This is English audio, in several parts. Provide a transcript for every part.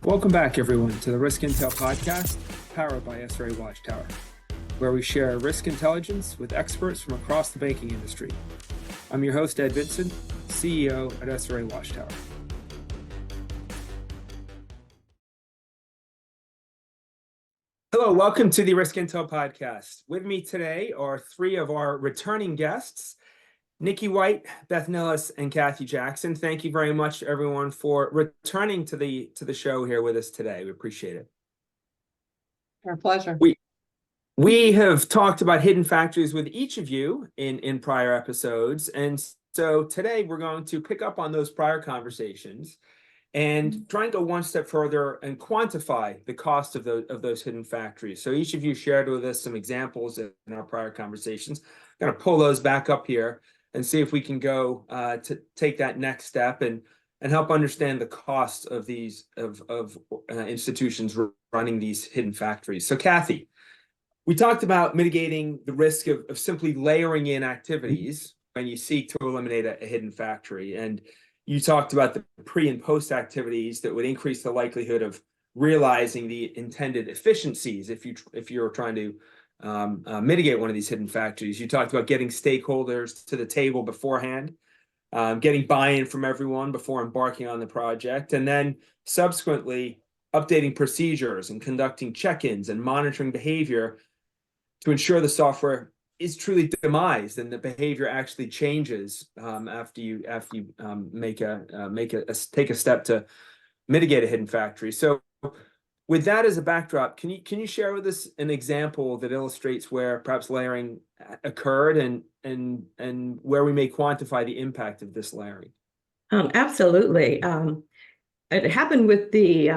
Welcome back, everyone, to the Risk Intel podcast, powered by SRA Watchtower, where we share risk intelligence with experts from across the banking industry. I'm your host, Ed Vincent, CEO at SRA Watchtower. Hello, welcome to the Risk Intel podcast. With me today are three of our returning guests, Niki White, Beth Nilles, and Cathy Jackson. Thank you very much, everyone, for returning to the show here with us today. We appreciate it. Our pleasure. We have talked about hidden factories with each of you in prior episodes, and so today we're going to pick up on those prior conversations and try and go one step further and quantify the cost of those hidden factories. So each of you shared with us some examples in our prior conversations. I'm going to pull those back up here and see if we can go to take that next step and help understand the cost of these institutions running these hidden factories. So Cathy, we talked about mitigating the risk of simply layering in activities when you seek to eliminate a hidden factory. And you talked about the pre and post activities that would increase the likelihood of realizing the intended efficiencies if you're trying to mitigate one of these hidden factories. You talked about getting stakeholders to the table beforehand, getting buy-in from everyone before embarking on the project, and then subsequently updating procedures and conducting check-ins and monitoring behavior to ensure the software is truly demised and the behavior actually changes after you take a step to mitigate a hidden factory. So with that as a backdrop, can you share with us an example that illustrates where perhaps layering occurred and where we may quantify the impact of this layering? Absolutely. It happened with the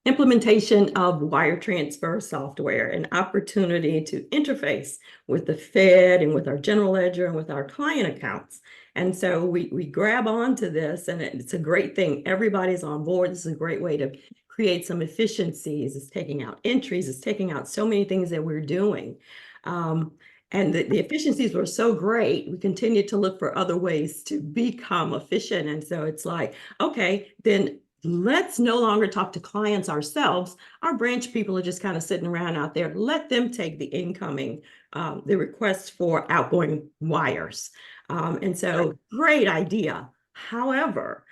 implementation of wire transfer software, an opportunity to interface with the Fed and with our general ledger and with our client accounts. And so we grab onto this, and it's a great thing. Everybody's on board. This is a great way to create some efficiencies. It's taking out entries. It's taking out so many things that we're doing. And the efficiencies were so great, we continued to look for other ways to become efficient. And so it's like, okay, then let's no longer talk to clients ourselves. Our branch people are just kind of sitting around out there. Let them take the incoming, the requests for outgoing wires. And so great idea. However,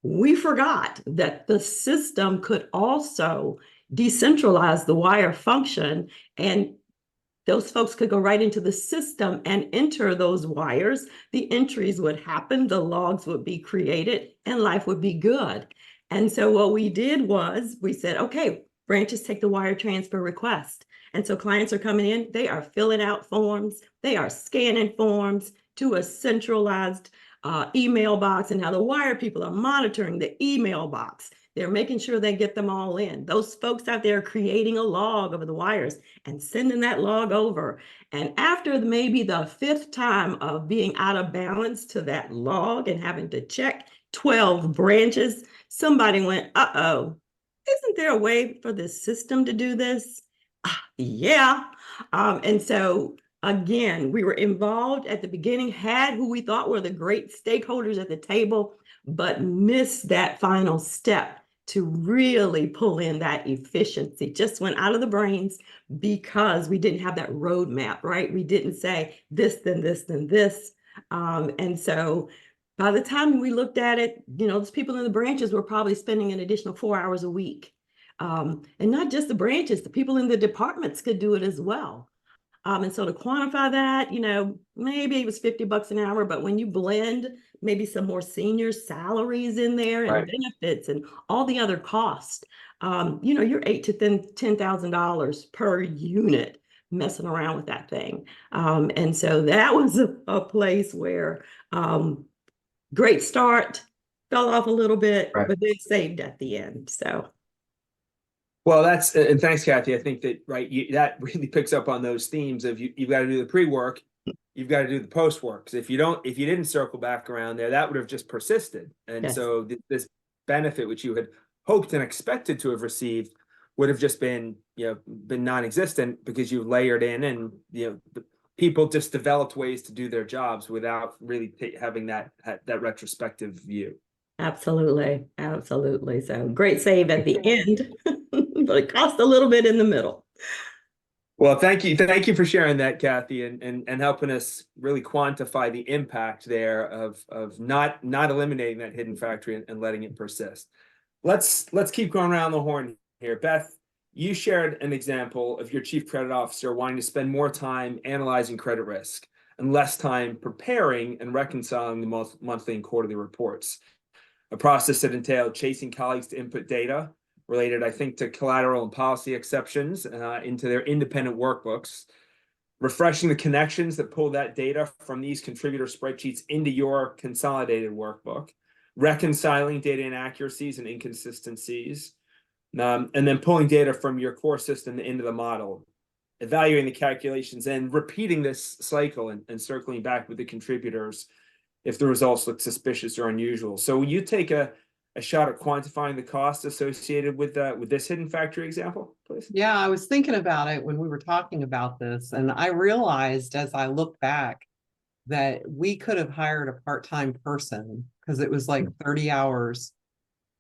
we forgot that the system could also decentralize the wire function, and those folks could go right into the system and enter those wires. The entries would happen, the logs would be created, and life would be good. And so what we did was we said, okay, branches take the wire transfer request. And so clients are coming in, they are filling out forms, they are scanning forms to a centralized email box, and how the wire people are monitoring the email box. They're making sure they get them all in. Those folks out there are creating a log of the wires and sending that log over. And after maybe the fifth time of being out of balance to that log and having to check 12 branches, somebody went, uh-oh, isn't there a way for the system to do this? Yeah. And so again, we were involved at the beginning, had who we thought were the great stakeholders at the table, but missed that final step to really pull in that efficiency. Just went out of the brains because we didn't have that roadmap, right? We didn't say this, then this, then this. And so by the time we looked at it, those people in the branches were probably spending an additional 4 hours a week. And not just the branches, the people in the departments could do it as well. And so to quantify that, maybe it was $50 an hour, but when you blend maybe some more senior salaries in there and benefits and all the other costs, you're $8,000 to $10,000 per unit messing around with that thing. And so that was a place where great start, fell off a little bit, but they saved at the end. So. Well, and thanks, Cathy. I think that that really picks up on those themes of you've got to do the pre-work, you've got to do the post-work. Because if you didn't circle back around there, that would have just persisted. And so this benefit, which you had hoped and expected to have received, would have just been non-existent because you layered in, and the people just developed ways to do their jobs without really having that retrospective view. Absolutely. Absolutely. So great save at the end, but it cost a little bit in the middle. Well, thank you for sharing that, Cathy, and helping us really quantify the impact there of not eliminating that hidden factory and letting it persist. Let's keep going around the horn here. Beth, you shared an example of your chief credit officer wanting to spend more time analyzing credit risk and less time preparing and reconciling the monthly and quarterly reports, a process that entailed chasing colleagues to input data related, I think, to collateral and policy exceptions into their independent workbooks, refreshing the connections that pull that data from these contributor spreadsheets into your consolidated workbook, reconciling data inaccuracies and inconsistencies, and then pulling data from your core system into the model, evaluating the calculations, and repeating this cycle and circling back with the contributors if the results look suspicious or unusual. So will you take a shot at quantifying the cost associated with this hidden factory example, please? Yeah, I was thinking about it when we were talking about this, and I realized as I look back that we could have hired a part-time person because it was like 30 hours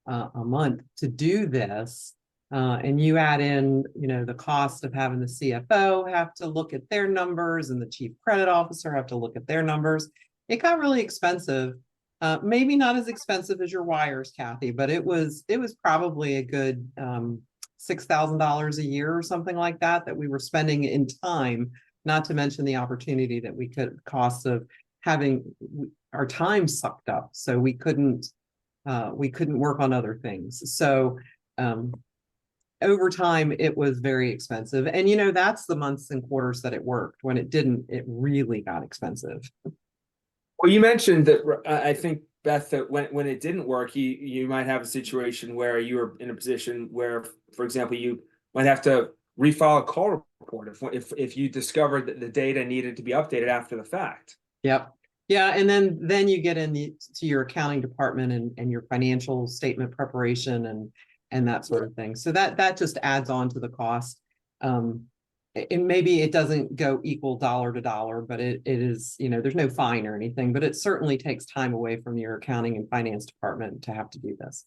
a month to do this. And you add in, the cost of having the CFO have to look at their numbers and the chief credit officer have to look at their numbers. It got really expensive. Maybe not as expensive as your wires, Cathy, but it was probably a good $6,000 a year or something like that we were spending in time, not to mention the opportunity that we could cost of having our time sucked up. So we couldn't work on other things. So over time, it was very expensive. And that's the months and quarters that it worked. When it didn't, it really got expensive. Well, you mentioned that I think, Beth, that when it didn't work, you might have a situation where you were in a position where, for example, you might have to refile a call report if you discovered that the data needed to be updated after the fact. Yep. Yeah, and then you get to your accounting department and your financial statement preparation and that sort of thing. So that just adds on to the cost. And maybe it doesn't go equal dollar to dollar, but it is, there's no fine or anything, but it certainly takes time away from your accounting and finance department to have to do this.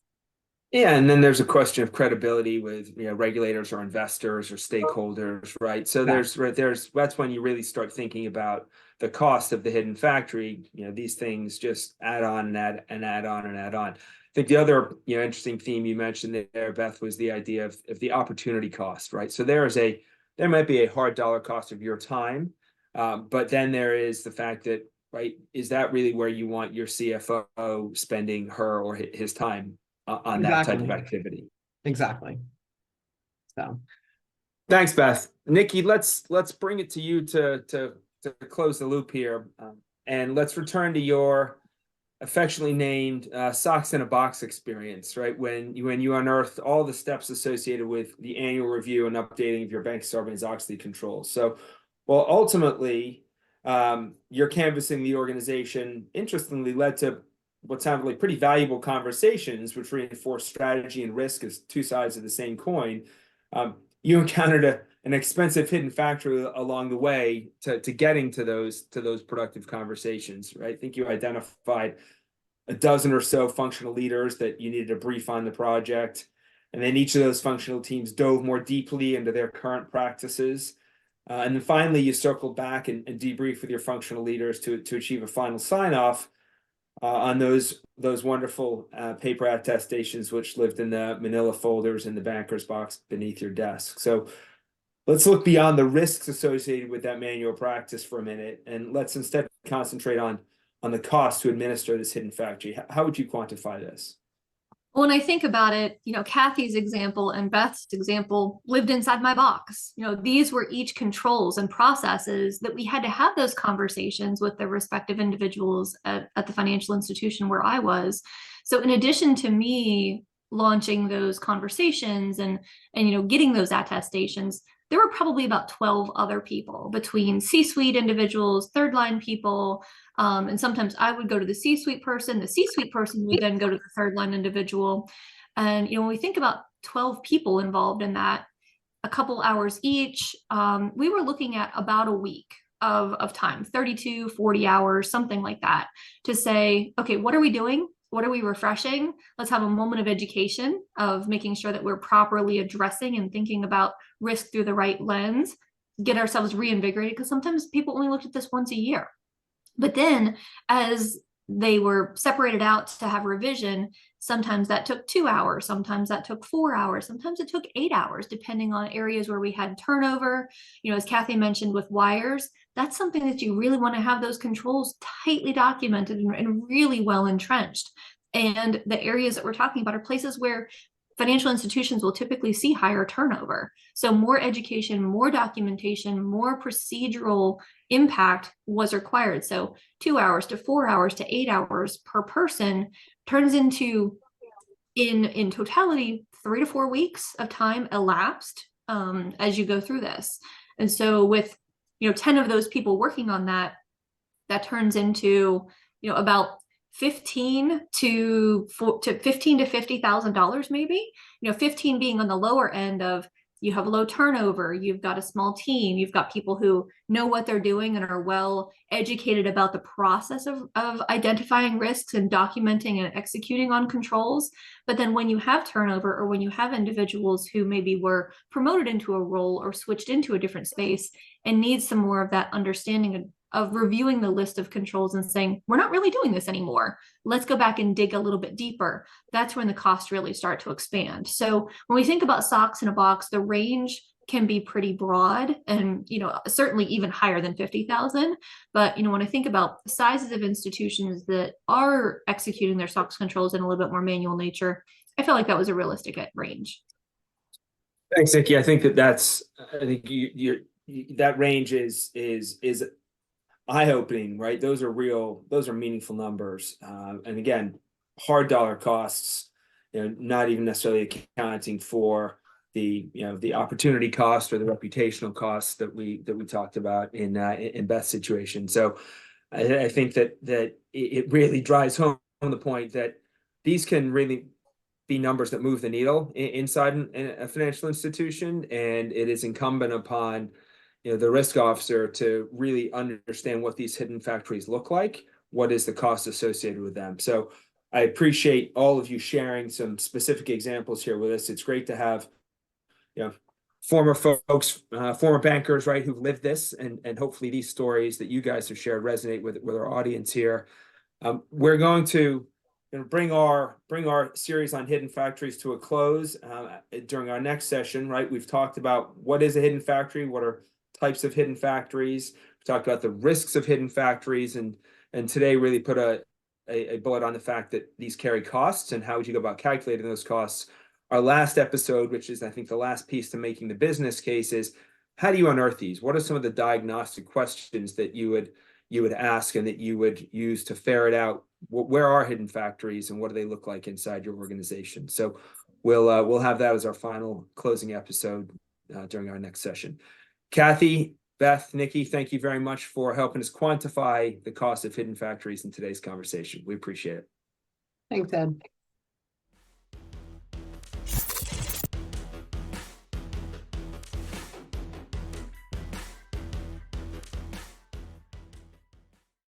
Yeah, and then there's a question of credibility with regulators or investors or stakeholders, right? So that's when you really start thinking about the cost of the hidden factory. These things just add on and add on and add on. I think the other interesting theme you mentioned there, Beth, was the idea of the opportunity cost, right? So there might be a hard dollar cost of your time, but then there is the fact that, right, is that really where you want your CFO spending her or his time on that type of activity? Exactly. So thanks, Beth. Niki, let's bring it to you to close the loop here, and let's return to your affectionately named socks in a box experience, right? When you unearthed all the steps associated with the annual review and updating of your bank Sarbanes-Oxley controls. So, well, ultimately, your canvassing the organization, interestingly, led to what sounded like pretty valuable conversations, which reinforced strategy and risk as two sides of the same coin. You encountered an expensive hidden factory along the way to getting to those productive conversations, right? I think you identified a dozen or so functional leaders that you needed to brief on the project. And then each of those functional teams dove more deeply into their current practices. And then finally, you circled back and debriefed with your functional leaders to achieve a final sign-off on those wonderful paper attestations, which lived in the manila folders in the banker's box beneath your desk. So let's look beyond the risks associated with that manual practice for a minute, and let's instead concentrate on the cost to administer this hidden factory. How would you quantify this? When I think about it, Cathy's example and Beth's example lived inside my box. These were each controls and processes that we had to have those conversations with the respective individuals at the financial institution where I was. So in addition to me launching those conversations and getting those attestations, there were probably about 12 other people between C-suite individuals, third line people, and sometimes I would go to the C-suite person. The C-suite person would then go to the third line individual. And when we think about 12 people involved in that, a couple hours each, we were looking at about a week of time, 32, 40 hours, something like that, to say, okay, what are we doing? What are we refreshing? Let's have a moment of education of making sure that we're properly addressing and thinking about risk through the right lens, get ourselves reinvigorated, because sometimes people only looked at this once a year. But then as they were separated out to have revision, sometimes that took 2 hours, sometimes that took 4 hours, sometimes it took 8 hours, depending on areas where we had turnover. You know, as Cathy mentioned with wires, that's something that you really want to have those controls tightly documented and really well entrenched. And the areas that we're talking about are places where financial institutions will typically see higher turnover. So more education, more documentation, more procedural impact was required. So 2 hours to 4 hours to 8 hours per person turns into, in totality, 3 to 4 weeks of time elapsed as you go through this. And so with 10 of those people working on that, that turns into about $15,000 to $50,000 maybe. 15 being on the lower end of, you have low turnover, you've got a small team, you've got people who know what they're doing and are well educated about the process of identifying risks and documenting and executing on controls. But then when you have turnover, or when you have individuals who maybe were promoted into a role or switched into a different space and need some more of that understanding of reviewing the list of controls and saying, we're not really doing this anymore, let's go back and dig a little bit deeper, that's when the costs really start to expand. So when we think about socks in a box, the range can be pretty broad, and certainly even higher than 50,000. But when I think about sizes of institutions that are executing their SOX controls in a little bit more manual nature, I feel like that was a realistic range. Thanks, Niki. I think that range is eye-opening, right? Those are meaningful numbers. And again, hard dollar costs, not even necessarily accounting for the opportunity cost or the reputational costs that we talked about in Beth's situation. So I think that it really drives home the point that these can really be numbers that move the needle inside a financial institution, and it is incumbent upon the risk officer to really understand what these hidden factories look like, what is the cost associated with them. So I appreciate all of you sharing some specific examples here with us. It's great to have former folks, former bankers, right, who've lived this, and hopefully these stories that you guys have shared resonate with our audience here. We're going to bring our series on hidden factories to a close during our next session, right? We've talked about what is a hidden factory, what are types of hidden factories. We talked about the risks of hidden factories, and today really put a bullet on the fact that these carry costs and how would you go about calculating those costs. Our last episode, which is I think the last piece to making the business case, is how do you unearth these? What are some of the diagnostic questions that you would ask and that you would use to ferret out where are hidden factories and what do they look like inside your organization? So we'll have that as our final closing episode during our next session. Cathy, Beth, Niki, thank you very much for helping us quantify the cost of hidden factories in today's conversation. We appreciate it. Thanks, Ed.